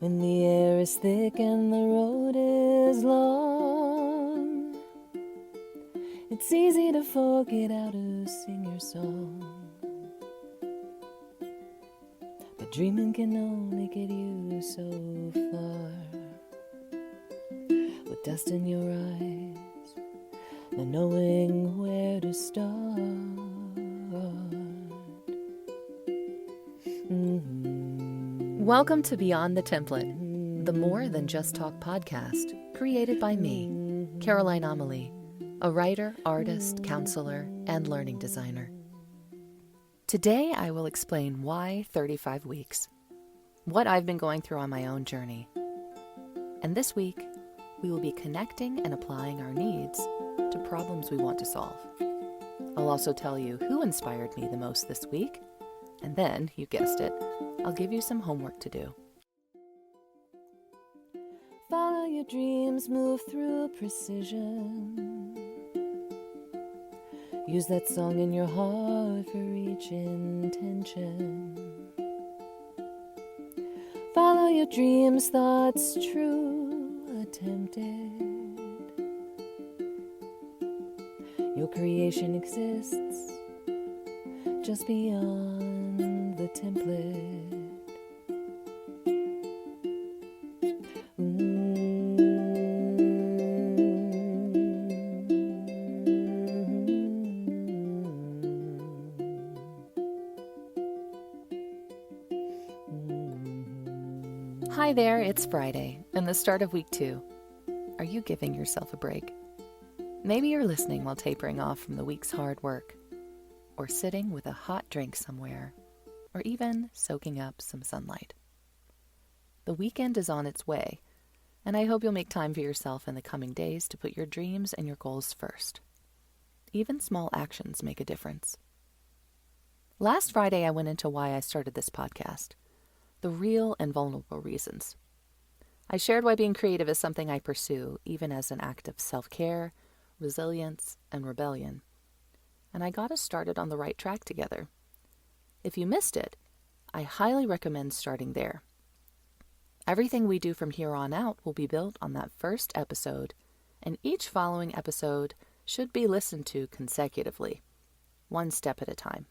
When the air is thick and the road is long, it's easy to forget how to sing your song. But dreaming can only get you so far. With dust in your eyes, not knowing where to start. Welcome to Beyond the Template, the more than just talk podcast, created by me, Caroline Amelie, a writer, artist, counselor, and learning designer. Today I will explain why 35 weeks, what I've been going through on my own journey. And this week, we will be connecting and applying our needs to problems we want to solve. I'll also tell you who inspired me the most this week, and then, you guessed it, I'll give you some homework to do. Follow your dreams, move through precision. Use that song in your heart for each intention. Follow your dreams, thoughts true, attempted. Your creation exists just beyond the template. Hi there, it's Friday, and the start of week 2. Are you giving yourself a break? Maybe you're listening while tapering off from the week's hard work, or sitting with a hot drink somewhere, or even soaking up some sunlight. The weekend is on its way, and I hope you'll make time for yourself in the coming days to put your dreams and your goals first. Even small actions make a difference. Last Friday, I went into why I started this podcast. The real and vulnerable reasons. I shared why being creative is something I pursue, even as an act of self-care, resilience, and rebellion. And I got us started on the right track together. If you missed it, I highly recommend starting there. Everything we do from here on out will be built on that first episode, and each following episode should be listened to consecutively, one step at a time.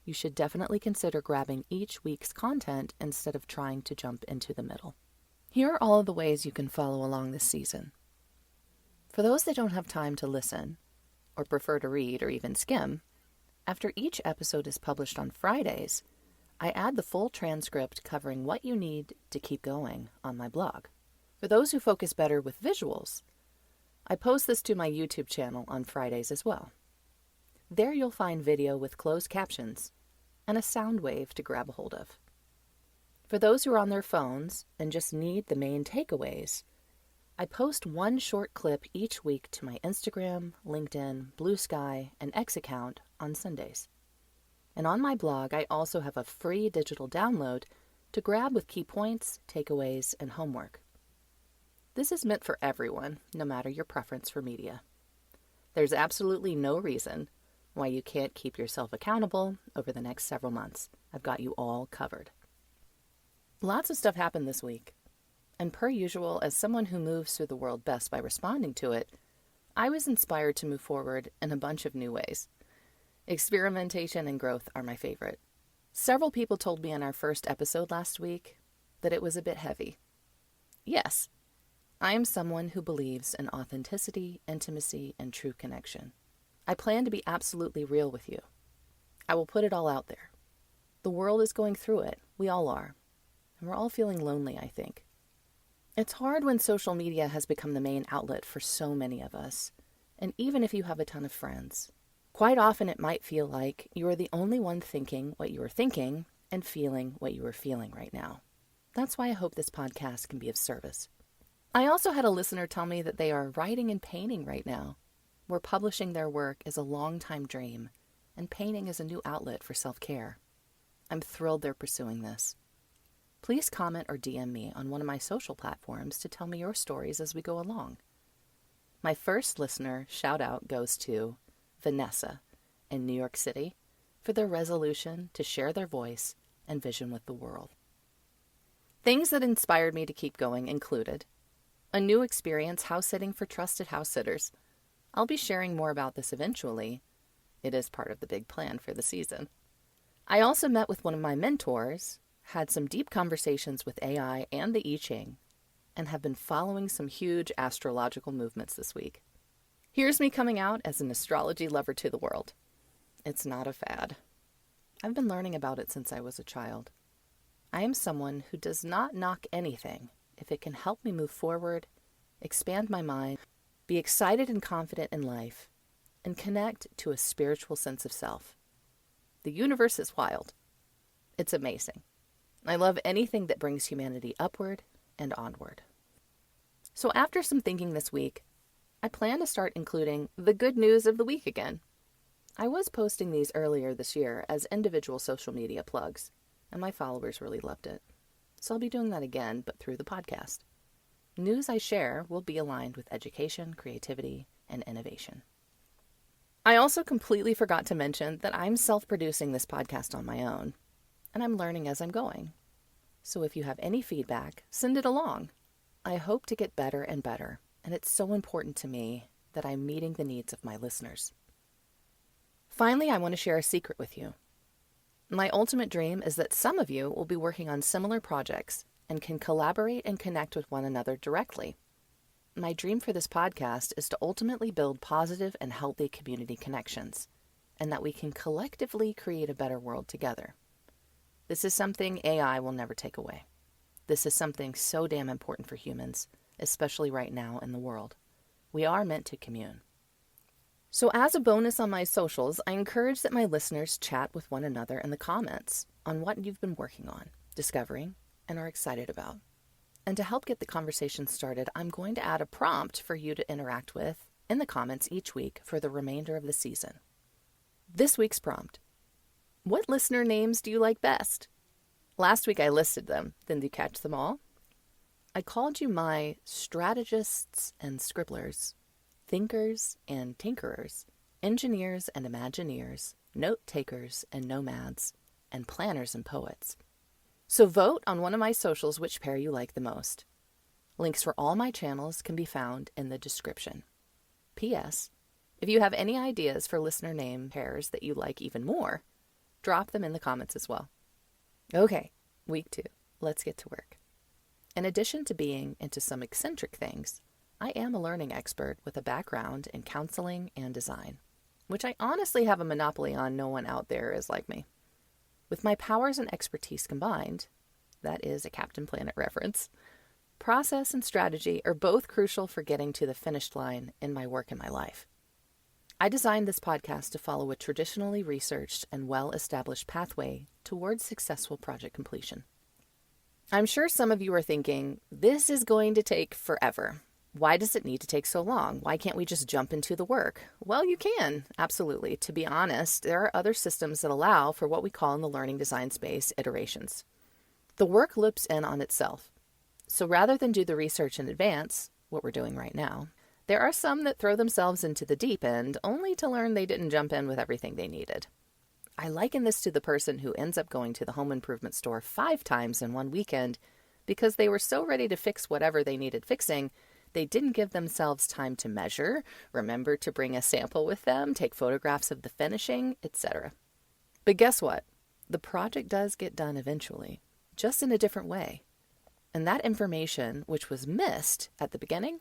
You should definitely consider grabbing each week's content instead of trying to jump into the middle. Here are all of the ways you can follow along this season. For those that don't have time to listen, or prefer to read or even skim, after each episode is published on Fridays, I add the full transcript covering what you need to keep going on my blog. For those who focus better with visuals, I post this to my YouTube channel on Fridays as well. There you'll find video with closed captions and a sound wave to grab a hold of. For those who are on their phones and just need the main takeaways, I post one short clip each week to my Instagram, LinkedIn, Blue Sky, and X account on Sundays. And on my blog, I also have a free digital download to grab with key points, takeaways, and homework. This is meant for everyone, no matter your preference for media. There's absolutely no reason why you can't keep yourself accountable over the next several months. I've got you all covered. Lots of stuff happened this week, and per usual, as someone who moves through the world best by responding to it, I was inspired to move forward in a bunch of new ways. Experimentation and growth are my favorite. Several people told me in our first episode last week that it was a bit heavy. Yes, I am someone who believes in authenticity, intimacy, and true connection. I plan to be absolutely real with you. I will put it all out there. The world is going through it. We all are. And we're all feeling lonely, I think. It's hard when social media has become the main outlet for so many of us. And even if you have a ton of friends, quite often it might feel like you are the only one thinking what you are thinking and feeling what you are feeling right now. That's why I hope this podcast can be of service. I also had a listener tell me that they are writing and painting right now, where publishing their work is a long-time dream, and painting is a new outlet for self-care. I'm thrilled they're pursuing this. Please comment or DM me on one of my social platforms to tell me your stories as we go along. My first listener shout-out goes to Vanessa in New York City for their resolution to share their voice and vision with the world. Things that inspired me to keep going included a new experience house-sitting for trusted house sitters. I'll be sharing more about this eventually. It is part of the big plan for the season. I also met with one of my mentors, had some deep conversations with AI and the I Ching, and have been following some huge astrological movements this week. Here's me coming out as an astrology lover to the world. It's not a fad. I've been learning about it since I was a child. I am someone who does not knock anything if it can help me move forward, expand my mind, be excited and confident in life, and connect to a spiritual sense of self. The universe is wild. It's amazing. I love anything that brings humanity upward and onward. So after some thinking this week, I plan to start including the good news of the week again. I was posting these earlier this year as individual social media plugs, and my followers really loved it. So I'll be doing that again, but through the podcast. News I share will be aligned with education, creativity, and innovation. I also completely forgot to mention that I'm self-producing this podcast on my own, and I'm learning as I'm going. So if you have any feedback, send it along. I hope to get better and better, and it's so important to me that I'm meeting the needs of my listeners. Finally, I want to share a secret with you. My ultimate dream is that some of you will be working on similar projects and can collaborate and connect with one another directly. My dream for this podcast is to ultimately build positive and healthy community connections, and that we can collectively create a better world together. This is something AI will never take away. This is something so damn important for humans, especially right now in the world. We are meant to commune. So as a bonus on my socials, I encourage that my listeners chat with one another in the comments on what you've been working on, discovering, and are excited about. And to help get the conversation started, I'm going to add a prompt for you to interact with in the comments each week for the remainder of the season. This week's prompt: what listener names do you like best? Last week I listed them. Did you catch them all? I called you my strategists and scribblers, thinkers and tinkerers, engineers and imagineers, note-takers and nomads, and planners and poets. So vote on one of my socials which pair you like the most. Links for all my channels can be found in the description. P.S. If you have any ideas for listener name pairs that you like even more, drop them in the comments as well. Okay, week 2. Let's get to work. In addition to being into some eccentric things, I am a learning expert with a background in counseling and design, which I honestly have a monopoly on. No one out there is like me. With my powers and expertise combined, that is a Captain Planet reference, process and strategy are both crucial for getting to the finished line in my work and my life. I designed this podcast to follow a traditionally researched and well-established pathway towards successful project completion. I'm sure some of you are thinking, this is going to take forever. Why does it need to take so long? Why can't we just jump into the work? Well, you can, absolutely. To be honest, there are other systems that allow for what we call in the learning design space iterations. The work loops in on itself. So rather than do the research in advance, what we're doing right now, there are some that throw themselves into the deep end only to learn they didn't jump in with everything they needed. I liken this to the person who ends up going to the home improvement store 5 times in one weekend because they were so ready to fix whatever they needed fixing, they didn't give themselves time to measure, remember to bring a sample with them, take photographs of the finishing, etc. But guess what? The project does get done eventually, just in a different way. And that information, which was missed at the beginning,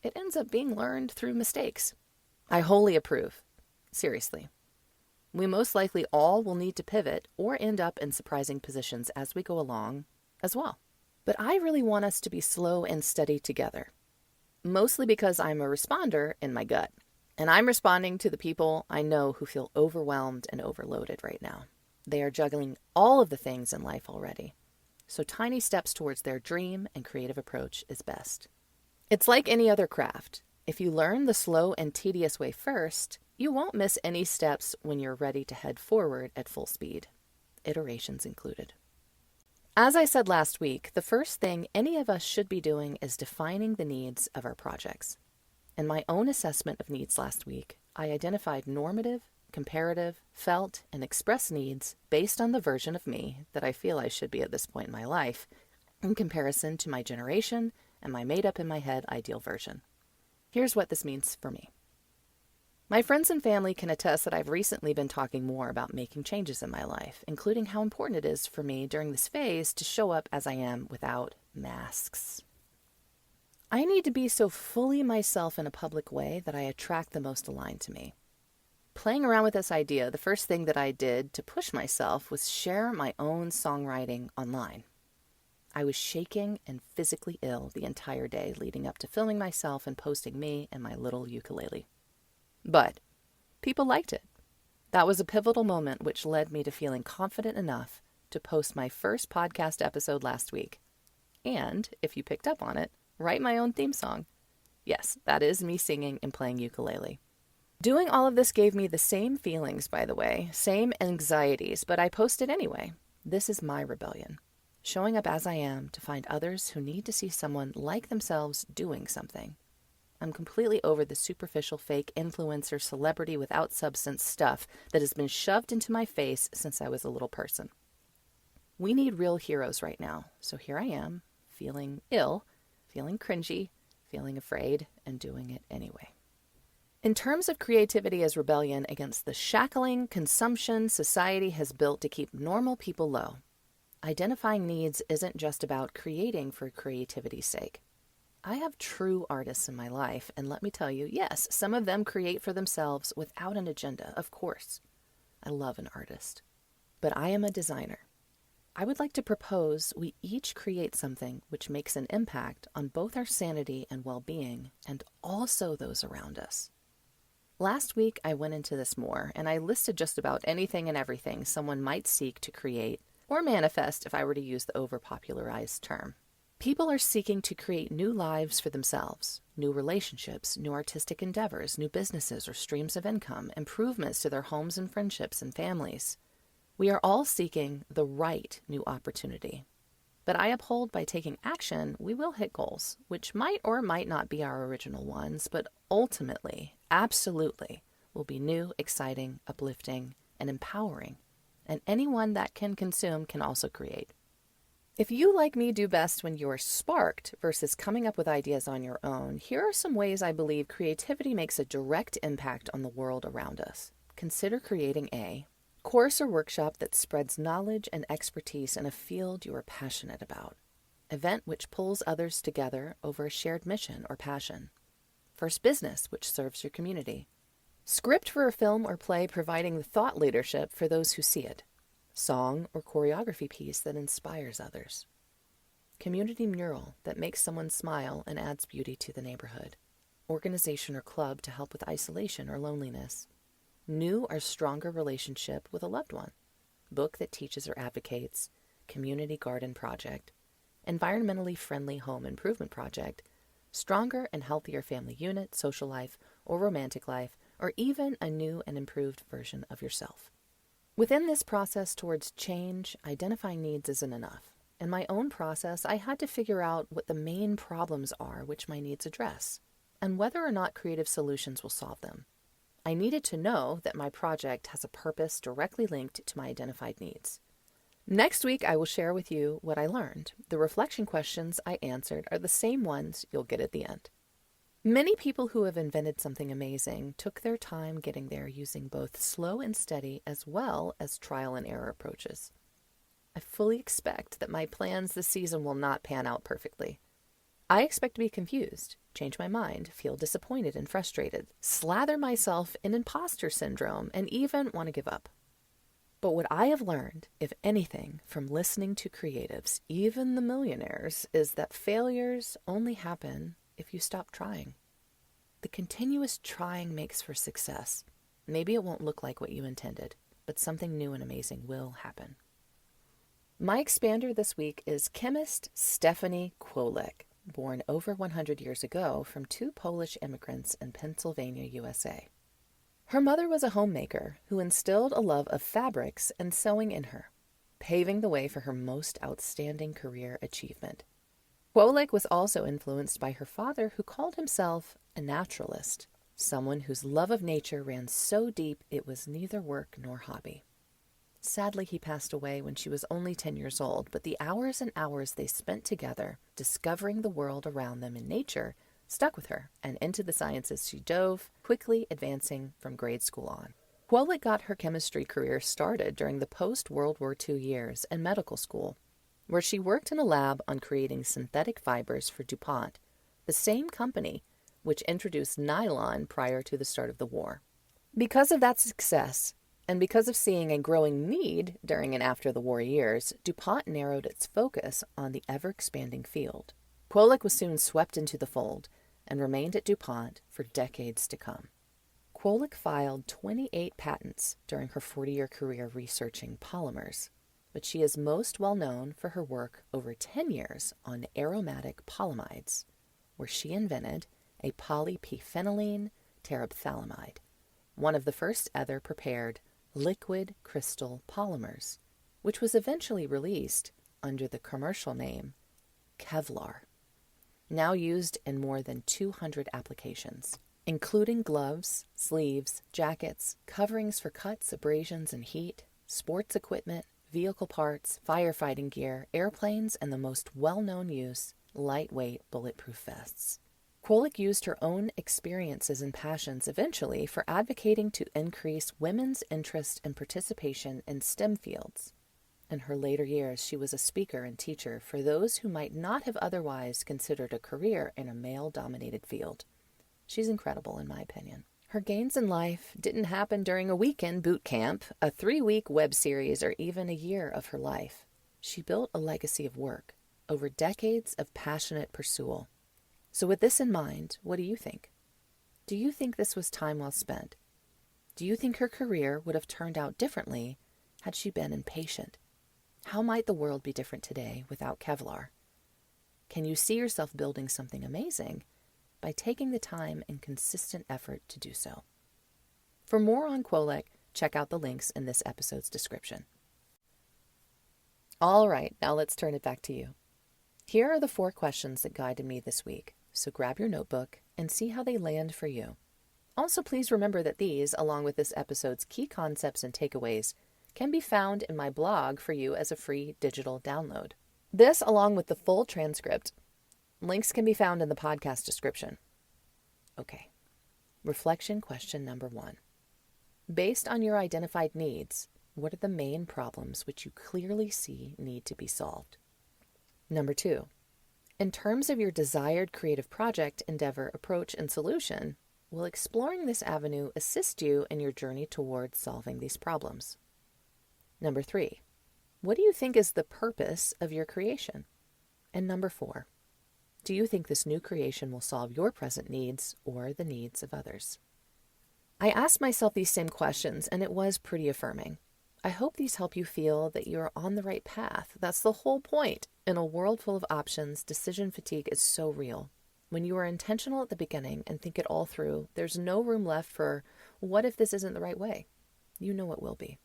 it ends up being learned through mistakes. I wholly approve. Seriously. We most likely all will need to pivot or end up in surprising positions as we go along as well. But I really want us to be slow and steady together. Mostly because I'm a responder in my gut. And I'm responding to the people I know who feel overwhelmed and overloaded right now. They are juggling all of the things in life already. So tiny steps towards their dream and creative approach is best. It's like any other craft. If you learn the slow and tedious way first, you won't miss any steps when you're ready to head forward at full speed, iterations included. As I said last week, the first thing any of us should be doing is defining the needs of our projects. In my own assessment of needs last week, I identified normative, comparative, felt, and expressed needs based on the version of me that I feel I should be at this point in my life, in comparison to my generation and my made-up-in-my-head ideal version. Here's what this means for me. My friends and family can attest that I've recently been talking more about making changes in my life, including how important it is for me during this phase to show up as I am without masks. I need to be so fully myself in a public way that I attract the most aligned to me. Playing around with this idea, the first thing that I did to push myself was share my own songwriting online. I was shaking and physically ill the entire day leading up to filming myself and posting me and my little ukulele. But people liked it. That was a pivotal moment which led me to feeling confident enough to post my first podcast episode last week. And, if you picked up on it, write my own theme song. Yes, that is me singing and playing ukulele. Doing all of this gave me the same feelings, by the way, same anxieties, but I posted anyway. This is my rebellion. Showing up as I am to find others who need to see someone like themselves doing something. I'm completely over the superficial fake influencer celebrity without substance stuff that has been shoved into my face since I was a little person. We need real heroes right now, so here I am, feeling ill, feeling cringy, feeling afraid, and doing it anyway. In terms of creativity as rebellion against the shackling consumption society has built to keep normal people low, identifying needs isn't just about creating for creativity's sake. I have true artists in my life, and let me tell you, yes, some of them create for themselves without an agenda, of course. I love an artist. But I am a designer. I would like to propose we each create something which makes an impact on both our sanity and well-being, and also those around us. Last week, I went into this more, and I listed just about anything and everything someone might seek to create, or manifest if I were to use the overpopularized term. People are seeking to create new lives for themselves, new relationships, new artistic endeavors, new businesses or streams of income, improvements to their homes and friendships and families. We are all seeking the right new opportunity. But I uphold by taking action, we will hit goals, which might or might not be our original ones, but ultimately, absolutely, will be new, exciting, uplifting, and empowering. And anyone that can consume can also create. If you, like me, do best when you're sparked versus coming up with ideas on your own, here are some ways I believe creativity makes a direct impact on the world around us. Consider creating a course or workshop that spreads knowledge and expertise in a field you are passionate about. Event which pulls others together over a shared mission or passion. First business which serves your community. Script for a film or play providing the thought leadership for those who see it. Song or choreography piece that inspires others. Community mural that makes someone smile and adds beauty to the neighborhood. Organization or club to help with isolation or loneliness. New or stronger relationship with a loved one. Book that teaches or advocates. Community garden project. Environmentally friendly home improvement project. Stronger and healthier family unit, social life, or romantic life, or even a new and improved version of yourself. Within this process towards change, identifying needs isn't enough. In my own process, I had to figure out what the main problems are which my needs address, and whether or not creative solutions will solve them. I needed to know that my project has a purpose directly linked to my identified needs. Next week, I will share with you what I learned. The reflection questions I answered are the same ones you'll get at the end. Many people who have invented something amazing took their time getting there using both slow and steady as well as trial and error approaches. I fully expect that my plans this season will not pan out perfectly. I expect to be confused, change my mind, feel disappointed and frustrated, slather myself in imposter syndrome, and even want to give up. But what I have learned, if anything, from listening to creatives, even the millionaires, is that failures only happen if you stop trying. The continuous trying makes for success. Maybe it won't look like what you intended, but something new and amazing will happen. My expander this week is chemist Stephanie Kwolek, born over 100 years ago from 2 Polish immigrants in Pennsylvania, USA. Her mother was a homemaker who instilled a love of fabrics and sewing in her, paving the way for her most outstanding career achievement. Kwolek was also influenced by her father, who called himself a naturalist, someone whose love of nature ran so deep it was neither work nor hobby. Sadly, he passed away when she was only 10 years old, but the hours and hours they spent together discovering the world around them in nature stuck with her, and into the sciences she dove, quickly advancing from grade school on. Kwolek got her chemistry career started during the post-World War II years in medical school, where she worked in a lab on creating synthetic fibers for DuPont, the same company which introduced nylon prior to the start of the war. Because of that success, and because of seeing a growing need during and after the war years, DuPont narrowed its focus on the ever-expanding field. Kwolek was soon swept into the fold and remained at DuPont for decades to come. Kwolek filed 28 patents during her 40-year career researching polymers, but she is most well known for her work over 10 years on aromatic polyamides, where she invented a polyphenylene terephthalamide, one of the first ever prepared liquid crystal polymers, which was eventually released under the commercial name Kevlar, now used in more than 200 applications, including gloves, sleeves, jackets, coverings for cuts, abrasions, and heat, sports equipment, vehicle parts, firefighting gear, airplanes, and the most well-known use, lightweight bulletproof vests. Kwolek used her own experiences and passions eventually for advocating to increase women's interest and participation in STEM fields. In her later years, she was a speaker and teacher for those who might not have otherwise considered a career in a male-dominated field. She's incredible, in my opinion. Her gains in life didn't happen during a weekend boot camp, a 3-week web series, or even a year of her life. She built a legacy of work over decades of passionate pursuit. So with this in mind, what do you think? Do you think this was time well spent? Do you think her career would have turned out differently had she been impatient? How might the world be different today without Kevlar? Can you see yourself building something amazing by taking the time and consistent effort to do so? For more on Kwolek, check out the links in this episode's description. All right, now let's turn it back to you. Here are the 4 questions that guided me this week, so grab your notebook and see how they land for you. Also, please remember that these, along with this episode's key concepts and takeaways, can be found in my blog for you as a free digital download. This, along with the full transcript, links can be found in the podcast description. Okay, reflection question number 1. Based on your identified needs, what are the main problems which you clearly see need to be solved? Number 2, in terms of your desired creative project, endeavor, approach, and solution, will exploring this avenue assist you in your journey towards solving these problems? Number 3, what do you think is the purpose of your creation? And number 4, do you think this new creation will solve your present needs or the needs of others? I asked myself these same questions, and it was pretty affirming. I hope these help you feel that you're on the right path. That's the whole point. In a world full of options, decision fatigue is so real. When you are intentional at the beginning and think it all through, there's no room left for, what if this isn't the right way? You know it will be.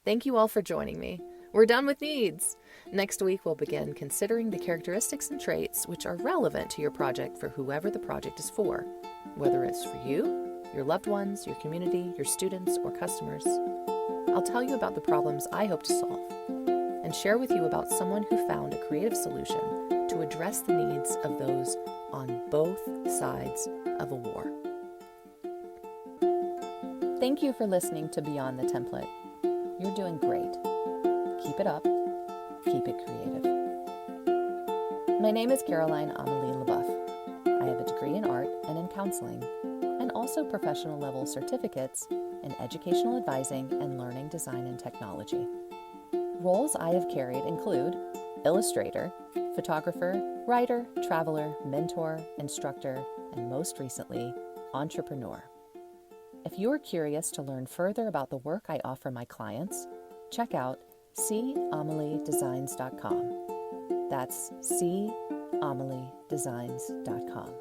Thank you all for joining me. We're done with needs. Next week, we'll begin considering the characteristics and traits which are relevant to your project for whoever the project is for, whether it's for you, your loved ones, your community, your students, or customers. I'll tell you about the problems I hope to solve and share with you about someone who found a creative solution to address the needs of those on both sides of a war. Thank you for listening to Beyond the Template. You're doing great. Keep it up. Keep it creative. My name is Caroline Amelie LeBoeuf. I have a degree in art and in counseling, and also professional level certificates in educational advising and learning design and technology. Roles I have carried include illustrator, photographer, writer, traveler, mentor, instructor, and most recently, entrepreneur. If you are curious to learn further about the work I offer my clients, check out camelidesigns.com. That's camelidesigns.com.